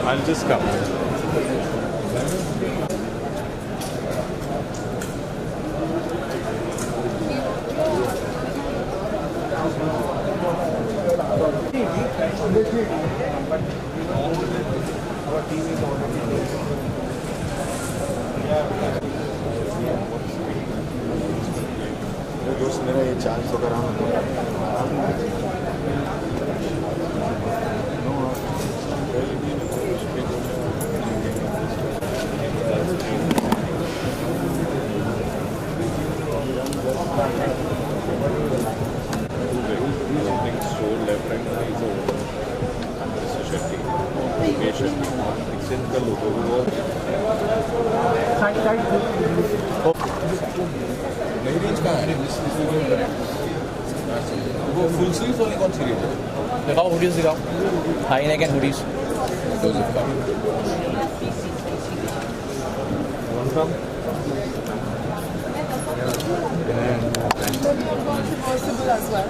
I'll just come. दोस्त मेरा ये चार्ज तो करा नहीं रेंज कहाँ है? वो फुल स्लीव्स वाली कौन सी रेंज है? दिखाओ हुडीज दिखाओ, high neck and hoodies. Possible as well.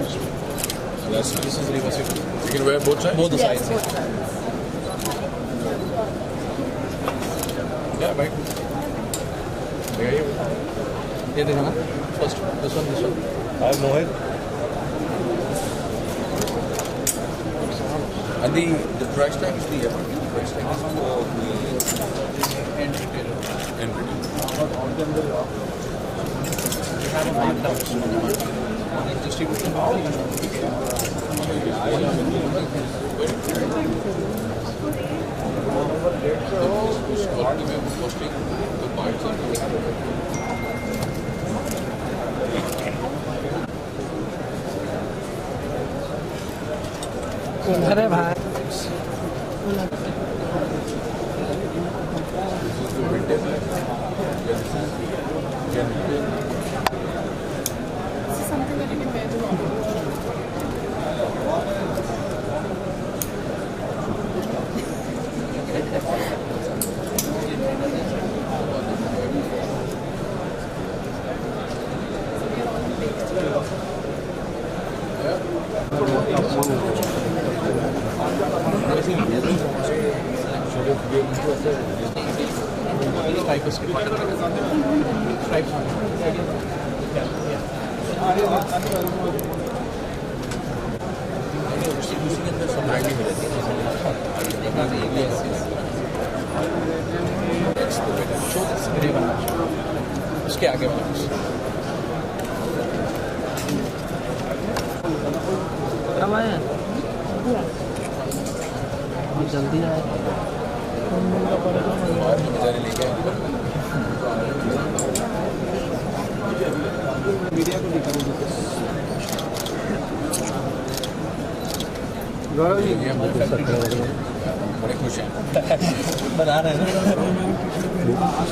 This is reversible. You can wear both sides? Both the Yes, sides. both sides. Yeah, right. ये देखो ना, first this one. Hi Mohit. And the price tag is the price tag is for the and retailer end retail. we have a markdown distribution उस quality में वो costing तो parts अरे भाई This is something that you can wear to office. उसी के अंदर सब ब्रांडिंग हो जाती है। उसके आगे वाला कब आए जल्दी आए और बेचारे लेके आए। मीडिया को दिखा दीजिए। गौरव जी बड़े खुश हैं। बना रहे हैं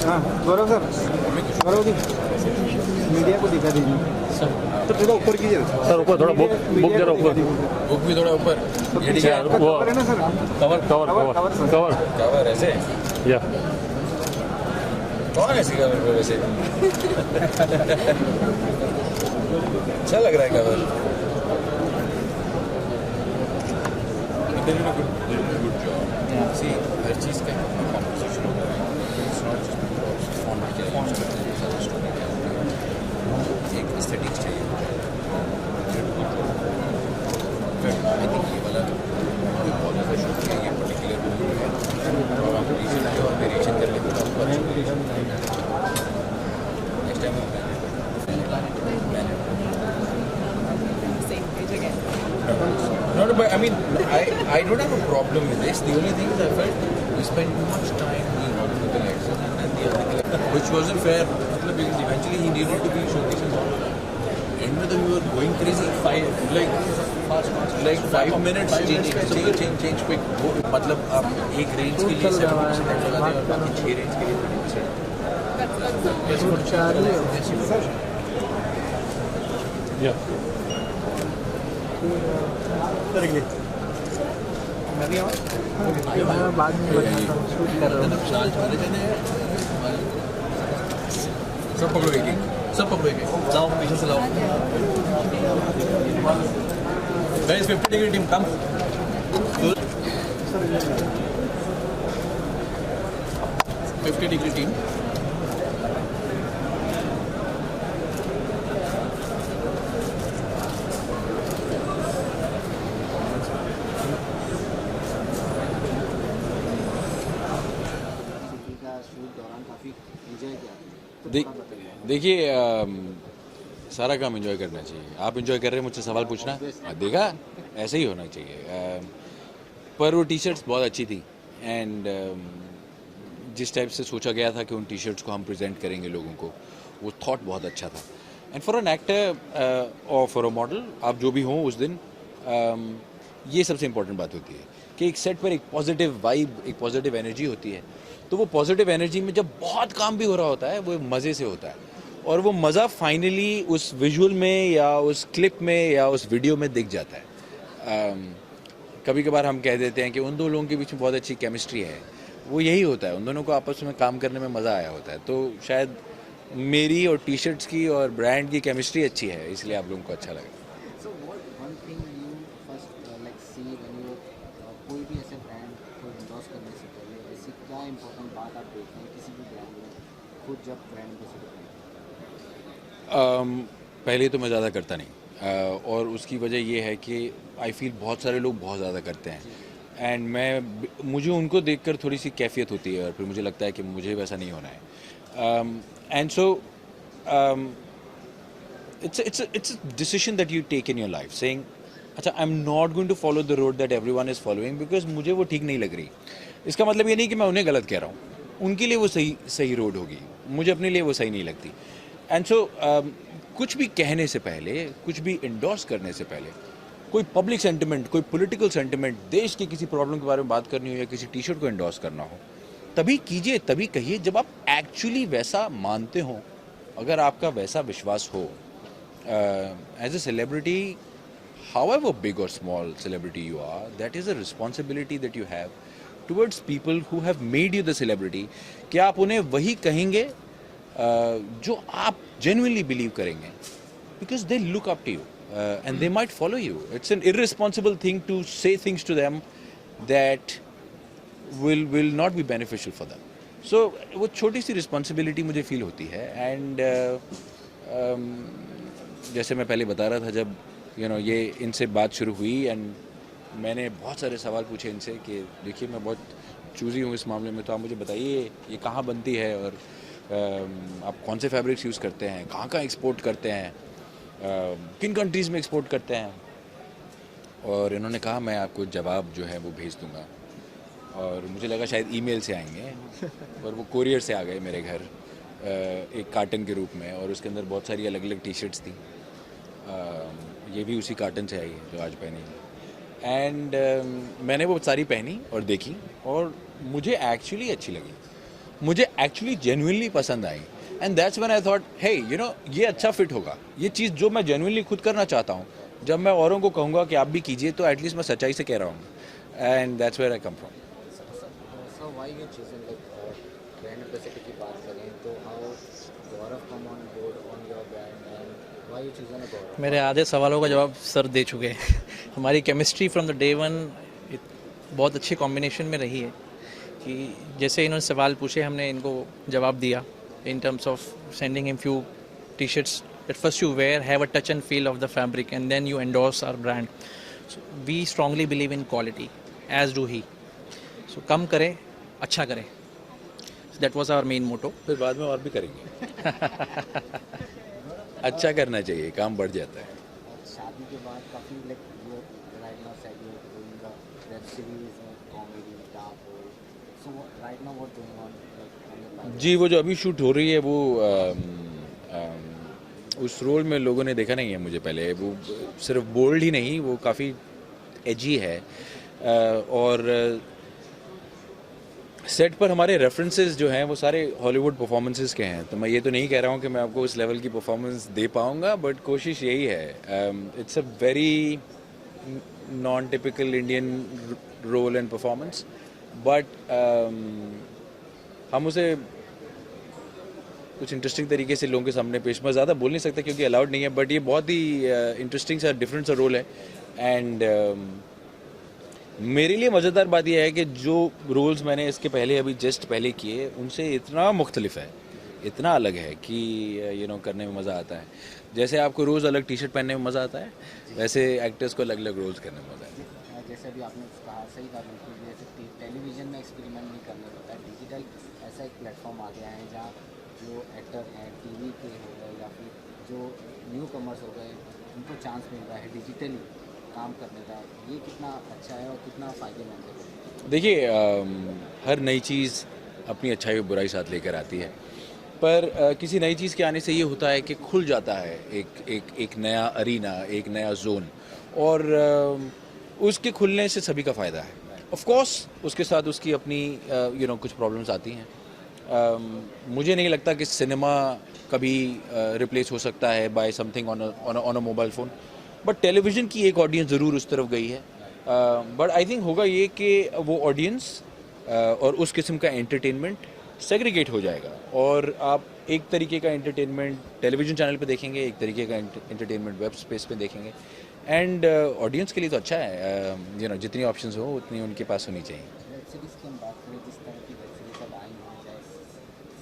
हाँ गौरव सर, गौरव जी मीडिया को दिखा दीजिए तो थोड़ा ऊपर कीजिए सर ऊपर थोड़ा बुक जरा ऊपर। बुक भी थोड़ा ऊपर। ये ठीक है। वो कवर है ना sir? Cover cover cover cover cover ऐसे या कौन ऐसी कवर पे वैसे अच्छा लग रहा है कवर। Good job. सी हर चीज़ का कॉम्पोजिशन होता है। इट्स नॉट जस्ट एक एस्थेटिक्स चाहिए। आई थिंक ये वाला बहुत अच्छा शूट है, ये पर्टिकुलर मूवी है और हम रिसेंटली और वेरिएशन कर लेते हैं। Next time Same page again. No, but I mean, I don't have a problem with this. The only thing is I felt we spent too much time doing all of the collection and the other collection, which wasn't fair. Because eventually he needed to be showcasing all of that. End with we were going crazy. Like 5 minutes change quick. वो मतलब आप एक range के लिए 70% लगा दें और बाकी 6 रेंज के लिए 30%. या बाद में शूट कर रहा हूँ। साल चले जाने हैं। सब पकड़ो एक सब पकड़ो एक जाओ पीछे से लाओ। Guys, 50 degree team, come. 50-degree team. का शूट दौरान काफ़ी एंजॉय किया तो थोड़ा बताइए। देखिए सारा काम एंजॉय करना चाहिए. आप एंजॉय कर रहे हैं, मुझसे सवाल पूछना. देखा, ऐसे ही होना चाहिए. पर वो टी शर्ट्स बहुत अच्छी थी एंड जिस टाइप से सोचा गया था कि उन टी शर्ट्स को हम प्रेजेंट करेंगे लोगों को, वो थॉट बहुत अच्छा था. एंड फॉर एन एक्टर और फॉर अ मॉडल, आप जो भी हों उस दिन, ये सबसे इम्पोर्टेंट बात होती है कि एक सेट पर एक पॉजिटिव वाइब, एक पॉजिटिव एनर्जी होती है. तो वो पॉजिटिव एनर्जी में जब बहुत काम भी हो रहा होता है, वो मज़े से होता है. और वो मज़ा फाइनली उस विजुअल में या उस क्लिप में या उस वीडियो में दिख जाता है. कभी कभार हम कह देते हैं कि उन दो लोगों के बीच में बहुत अच्छी केमिस्ट्री है. वो यही होता है, उन दोनों को आपस में काम करने में मज़ा आया होता है. तो शायद मेरी और टी शर्ट्स की और ब्रांड की केमिस्ट्री अच्छी है, इसलिए आप लोगों को अच्छा लगा. So what one thing you first like see when you कोई भी ऐसे ब्रांड को endorse करने से पहले ऐसी क्या इम्पोर्टेंट बात आप देखते हैं किसी भी ब्रांड में खुद जब ब्रांड एम्बेसडर करते हैं? पहले तो मैं ज़्यादा करता नहीं. और उसकी वजह ये है कि आई फील बहुत सारे लोग बहुत ज़्यादा करते हैं एंड मुझे उनको देखकर थोड़ी सी कैफियत होती है और फिर मुझे लगता है कि मुझे वैसा नहीं होना है. And so it's a decision that you take in your life, saying अच्छा, I am not going to follow the road that everyone is following because मुझे वो ठीक नहीं लग रही. इसका मतलब ये नहीं कि मैं उन्हें गलत कह रहा हूँ, उनके लिए वो सही रोड होगी, मुझे अपने लिए वो सही नहीं लगती. एंड सो कुछ भी कहने से पहले, कुछ भी इंडोर्स करने से पहले, कोई पब्लिक सेंटिमेंट, कोई पॉलिटिकल सेंटिमेंट, देश की किसी प्रॉब्लम के बारे में बात करनी हो या किसी टी शर्ट को इंडोर्स करना हो, तभी कीजिए, तभी कहिए जब आप एक्चुअली वैसा मानते हो, अगर आपका वैसा विश्वास हो. As a celebrity, however big or small celebrity you are, that is a responsibility that you have towards people who have made you the celebrity. कि आप उन्हें वही कहेंगे जो आप genuinely believe करेंगे, because they look up to you and they might follow you. It's an irresponsible thing to say things to them that will not be beneficial for them. So वो छोटी सी responsibility मुझे feel होती है. And जैसे मैं पहले बता रहा था, जब ये इनसे बात शुरू हुई एंड मैंने बहुत सारे सवाल पूछे इनसे कि देखिए मैं बहुत चूज़ी हूँ इस मामले में, तो आप मुझे बताइए ये कहाँ बनती है और आप कौन से फैब्रिक्स यूज़ करते हैं, कहाँ एक्सपोर्ट करते हैं, किन कंट्रीज़ में एक्सपोर्ट करते हैं. और इन्होंने कहा मैं आपको जवाब जो है वो भेज दूँगा. और मुझे लगा शायद ईमेल से आएंगे, पर वो कोरियर से आ गए मेरे घर एक कार्टन के रूप में, और उसके अंदर बहुत सारी अलग अलग टी शर्ट्स थी. ये भी उसी कार्टन से आई है जो आज पहनी है. एंड मैंने वो सारी पहनी और देखी और मुझे एक्चुअली अच्छी लगी, मुझे एक्चुअली जेन्युइनली पसंद आई. And that's when I thought hey ये अच्छा फिट होगा. ये चीज़ जो मैं जेन्युइनली खुद करना चाहता हूँ, जब मैं औरों को कहूँगा कि आप भी कीजिए, तो एटलीस्ट मैं सच्चाई से कह रहा हूँ. And that's where I come from. So why you choosing like brand ambassador की बात करें तो how Gaurav come on board on your brand and why you choosing a Gaurav? मेरे आधे सवालों का जवाब सर दे चुके हैं. हमारी chemistry from the day one बहुत अच्छी कॉम्बिनेशन में रही है कि जैसे इन्होंने सवाल पूछे हमने इनको जवाब दिया in terms of sending him few t-shirts that first you wear, have a touch and feel of the fabric, and then you endorse our brand. So we strongly believe in quality, as do he. So कम करें, अच्छा करें. So that was our main motto. फिर बाद में और भी करेंगे. अच्छा करना चाहिए, काम बढ़ जाता है. शादी के बाद काफ़ी like you right now said you are doing the web series and comedy dark role. So right now what going on like on your life? जी, वो जो अभी शूट हो रही है वो उस रोल में लोगों ने देखा नहीं है मुझे पहले. वो सिर्फ बोल्ड ही नहीं, वो काफ़ी एजी है. और सेट पर हमारे रेफरेंसेस जो हैं वो सारे हॉलीवुड परफॉर्मेंसेस के हैं. तो मैं ये तो नहीं कह रहा हूँ कि मैं आपको उस लेवल की परफॉर्मेंस दे पाऊँगा, बट कोशिश यही है. It's a very non typical Indian role and performance, but हम उसे कुछ इंटरेस्टिंग तरीके से लोगों के सामने पेश, मैं ज़्यादा बोल नहीं सकता क्योंकि अलाउड नहीं है, बट ये बहुत ही इंटरेस्टिंग सा डिफरेंट सा रोल है. एंड मेरे लिए मज़ेदार बात यह है कि जो रोल्स मैंने इसके पहले अभी जस्ट पहले किए उनसे इतना मुख्तलिफ है, इतना अलग है कि करने में मज़ा आता है। जैसे आपको रोज़ अलग टी शर्ट पहनने में मज़ा आता है, वैसे एक्टर्स को अलग अलग रोल्स करने में मज़ा आता है। जैसे अभी आपने कहा, सही कहा बिल्कुल, जैसे टेलीविज़न में एक्सपेरिमेंट नहीं करना पड़ता है, डिजिटल ऐसा एक प्लेटफॉर्म आ गया है जहाँ जो एक्टर हैं टीवी के हो गए या फिर जो न्यू कमर्स हो गए उनको चांस मिल रहा है डिजिटली काम करने का। ये कितना अच्छा है और कितना फ़ायदेमंद है? देखिए हर नई चीज़ अपनी अच्छाई और बुराई साथ लेकर आती है, पर किसी नई चीज़ के आने से ये होता है कि खुल जाता है एक नया अरीना, एक नया जोन, और उसके खुलने से सभी का फ़ायदा है। ऑफ कोर्स उसके साथ उसकी अपनी कुछ प्रॉब्लम्स आती हैं। मुझे नहीं लगता कि सिनेमा कभी रिप्लेस हो सकता है by something on a mobile phone, but television की एक ऑडियंस ज़रूर उस तरफ गई है। बट आई थिंक होगा ये कि वो ऑडियंस और उस किस्म का एंटरटेनमेंट सेग्रीगेट हो जाएगा, और आप एक तरीके का एंटरटेनमेंट टेलीविज़न चैनल पे देखेंगे, एक तरीके का एंटरटेनमेंट वेब स्पेस पे देखेंगे। एंड ऑडियंस के लिए तो अच्छा है, जितनी ऑप्शंस हो उतनी उनके पास होनी चाहिए। वेब सीरीज़ की हम बात करें, जिस तरह की वेब सीरीज अब आई हैं, चाहे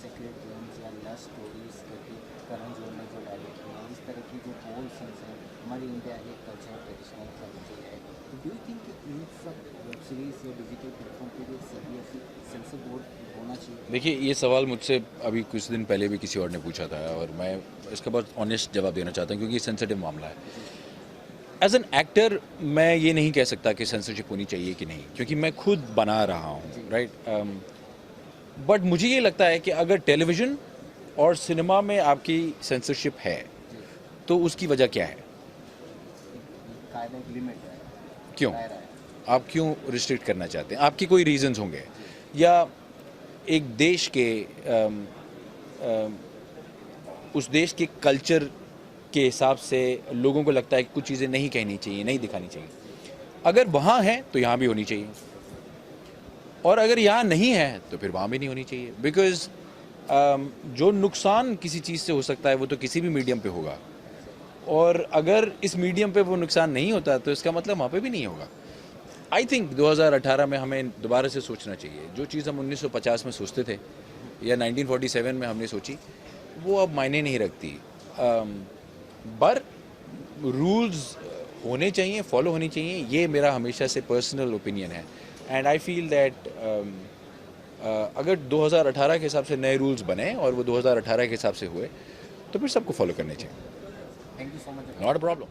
सेक्रेट गेम्स या लव स्टोरीज करके करण जोहर ने जो डायरेक्ट किया है, इस तरह की जो बोल्ड सीन्स हैं, हमारी इंडिया एक कल्चर ट्रेडिशनल कल्चर है, तो डू यू थिंक इन सब वेब सीरीज़ या डिजिटल प्लेटफॉर्म पे जो CBSE सेंसर बोर्ड होना चाहिए? देखिए, ये सवाल मुझसे अभी कुछ दिन पहले भी किसी और ने पूछा था, और मैं इसका बहुत ऑनेस्ट जवाब देना चाहता हूँ क्योंकि ये सेंसिटिव मामला है। एज एन एक्टर मैं ये नहीं कह सकता कि सेंसरशिप होनी चाहिए कि नहीं, क्योंकि मैं खुद बना रहा हूँ, राइट। बट मुझे ये लगता है कि अगर टेलीविज़न और सिनेमा में आपकी सेंसरशिप है तो उसकी वजह क्या है, कायदा एक लिमिट है, क्यों दायरा है। आप क्यों रिस्ट्रिक्ट करना चाहते हैं? आपकी कोई रीजंस होंगे, या एक देश के उस देश के कल्चर के हिसाब से लोगों को लगता है कि कुछ चीज़ें नहीं कहनी चाहिए, नहीं दिखानी चाहिए। अगर वहाँ है तो यहाँ भी होनी चाहिए, और अगर यहाँ नहीं है तो फिर वहाँ भी नहीं होनी चाहिए। बिकॉज जो नुकसान किसी चीज़ से हो सकता है वो तो किसी भी मीडियम पे होगा, और अगर इस मीडियम पे वो नुकसान नहीं होता तो इसका मतलब वहाँ पे भी नहीं होगा। आई थिंक 2018 में हमें दोबारा से सोचना चाहिए। जो चीज़ हम 1950 में सोचते थे या 1947 में हमने सोची, वो अब मायने नहीं रखती। पर रूल्स होने चाहिए, फॉलो होनी चाहिए, ये मेरा हमेशा से पर्सनल ओपिनियन है। एंड आई फील दैट अगर 2018 के हिसाब से नए रूल्स बने और वो 2018 के हिसाब से हुए तो फिर सबको फॉलो करने चाहिए। Thank you so much. Not a problem.